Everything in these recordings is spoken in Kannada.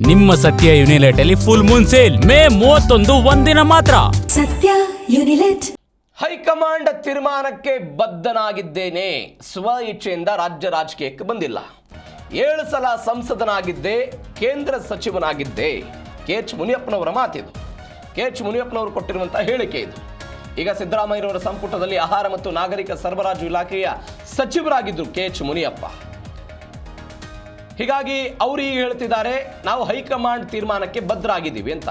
ನಿಮ್ಮ ಸತ್ಯ ಯುನಿಲೆಟ್ ಅಲ್ಲಿ ಫುಲ್ ಮೂನ್ ಸೇಲ್ ಮೇ 31 ಒಂದಿನ ಮಾತ್ರ. ಸತ್ಯ ಯುನಿಲೆಟ್. ಹೈಕಮಾಂಡ್ ತೀರ್ಮಾನಕ್ಕೆ ಬದ್ಧನಾಗಿದ್ದೇನೆ, ಸ್ವ ಇಚ್ಛೆಯಿಂದ ರಾಜ್ಯ ರಾಜಕೀಯಕ್ಕೆ ಬಂದಿಲ್ಲ. 7 ಸಲ ಸಂಸದನಾಗಿದ್ದೆ, ಕೇಂದ್ರ ಸಚಿವನಾಗಿದ್ದೆ. KH ಮುನಿಯಪ್ಪನವರ ಮಾತಿದು. KH ಮುನಿಯಪ್ಪನವರು ಕೊಟ್ಟಿರುವಂತಹ ಹೇಳಿಕೆ ಇದು. ಈಗ ಸಿದ್ದರಾಮಯ್ಯನವರ ಸಂಪುಟದಲ್ಲಿ ಆಹಾರ ಮತ್ತು ನಾಗರಿಕ ಸರಬರಾಜು ಇಲಾಖೆಯ ಸಚಿವರಾಗಿದ್ದರು KH ಮುನಿಯಪ್ಪ. ಹೀಗಾಗಿ ಅವರು ಈಗ ಹೇಳ್ತಿದ್ದಾರೆ, ನಾವು ಹೈಕಮಾಂಡ್ ತೀರ್ಮಾನಕ್ಕೆ ಬದ್ಧರಾಗಿದ್ದೀವಿ ಅಂತ.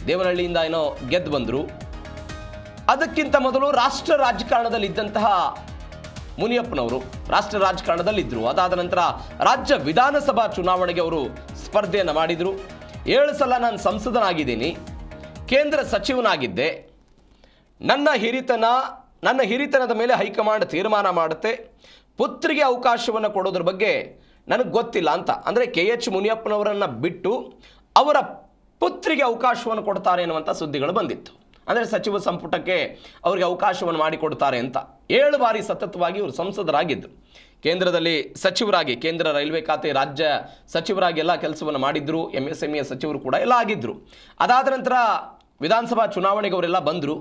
ದೇವನಹಳ್ಳಿಯಿಂದ ಏನೋ ಗೆದ್ದು ಬಂದರು. ಅದಕ್ಕಿಂತ ಮೊದಲು ರಾಷ್ಟ್ರ ರಾಜಕಾರಣದಲ್ಲಿ ಇದ್ದಂತಹ ಮುನಿಯಪ್ಪನವರು ರಾಷ್ಟ್ರ ರಾಜಕಾರಣದಲ್ಲಿದ್ದರು. ಅದಾದ ನಂತರ ರಾಜ್ಯ ವಿಧಾನಸಭಾ ಚುನಾವಣೆಗೆ ಅವರು ಸ್ಪರ್ಧೆಯನ್ನು ಮಾಡಿದರು. 7 ಸಲ ನಾನು ಸಂಸದನಾಗಿದ್ದೀನಿ, ಕೇಂದ್ರ ಸಚಿವನಾಗಿದ್ದೆ. ನನ್ನ ಹಿರಿತನದ ಮೇಲೆ ಹೈಕಮಾಂಡ್ ತೀರ್ಮಾನ ಮಾಡುತ್ತೆ. ಪುತ್ರಿಗೆ ಅವಕಾಶವನ್ನು ಕೊಡೋದ್ರ ಬಗ್ಗೆ ನನಗೆ ಗೊತ್ತಿಲ್ಲ ಅಂತ. ಅಂದರೆ KH ಮುನಿಯಪ್ಪನವರನ್ನು ಬಿಟ್ಟು ಅವರ ಪುತ್ರಿಗೆ ಅವಕಾಶವನ್ನು ಕೊಡ್ತಾರೆ ಎನ್ನುವಂಥ ಸುದ್ದಿಗಳು ಬಂದಿತ್ತು. ಅಂದರೆ ಸಚಿವ ಸಂಪುಟಕ್ಕೆ ಅವರಿಗೆ ಅವಕಾಶವನ್ನು ಮಾಡಿಕೊಡ್ತಾರೆ ಅಂತ. 7 ಬಾರಿ ಸತತವಾಗಿ ಇವರು ಸಂಸದರಾಗಿದ್ದರು. ಕೇಂದ್ರದಲ್ಲಿ ಸಚಿವರಾಗಿ, ಕೇಂದ್ರ ರೈಲ್ವೆ ಖಾತೆ ರಾಜ್ಯ ಸಚಿವರಾಗಿ ಎಲ್ಲ ಕೆಲಸವನ್ನು ಮಾಡಿದ್ರು. MSME ಸಚಿವರು ಕೂಡ ಎಲ್ಲ ಆಗಿದ್ದರು. ಅದಾದ ನಂತರ ವಿಧಾನಸಭಾ ಚುನಾವಣೆಗೆ ಅವರೆಲ್ಲ ಬಂದರು.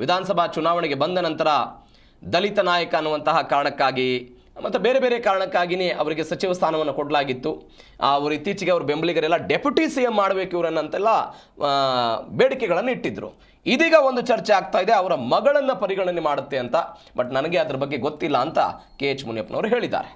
ವಿಧಾನಸಭಾ ಚುನಾವಣೆಗೆ ಬಂದ ನಂತರ ದಲಿತ ನಾಯಕ ಅನ್ನುವಂತಹ ಕಾರಣಕ್ಕಾಗಿ ಮತ್ತು ಬೇರೆ ಬೇರೆ ಕಾರಣಕ್ಕಾಗಿಯೇ ಅವರಿಗೆ ಸಚಿವ ಸ್ಥಾನವನ್ನು ಕೊಡಲಾಗಿತ್ತು. ಅವರು ಇತ್ತೀಚೆಗೆ ಅವ್ರ ಬೆಂಬಲಿಗರೆಲ್ಲ ಡೆಪ್ಯೂಟಿ CM ಮಾಡಬೇಕು ಇವರನ್ನಂತೆಲ್ಲ ಬೇಡಿಕೆಗಳನ್ನು ಇಟ್ಟಿದ್ದರು. ಇದೀಗ ಒಂದು ಚರ್ಚೆ ಆಗ್ತಾ ಇದೆ, ಅವರ ಮಗಳನ್ನು ಪರಿಗಣನೆ ಮಾಡುತ್ತೆ ಅಂತ. ಬಟ್ ನನಗೆ ಅದ್ರ ಬಗ್ಗೆ ಗೊತ್ತಿಲ್ಲ ಅಂತ KH ಮುನಿಯಪ್ಪನವರು ಹೇಳಿದ್ದಾರೆ.